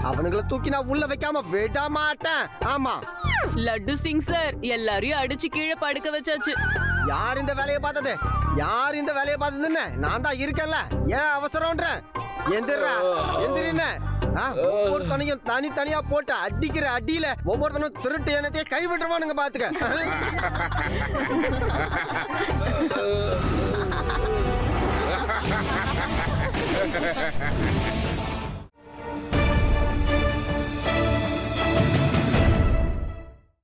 அவனுங்கள தூக்கி நான் உள்ள வைக்காம விட மாட்டேன். ஆமா, லட்டு சிங் சார் எல்லாரையும் அடிச்சு கீழே படுக்க வச்சாச்சு. யார் இந்த வேலையை பார்த்தது? யார் இந்த வேலையை பார்த்ததுன்னு நான் தான் இருக்கேன்ல. ஏன் அவசரம்ன்ற? எந்திரா எந்திரின்னு ஒவ்வொருத்தனையும் தனித்தனியா போட்டு அடிக்கிற அடியில ஒவ்வொருத்தனும் திருட்டு எண்ணத்தையே கைவிட்டுருவானுங்க பாத்துக்க.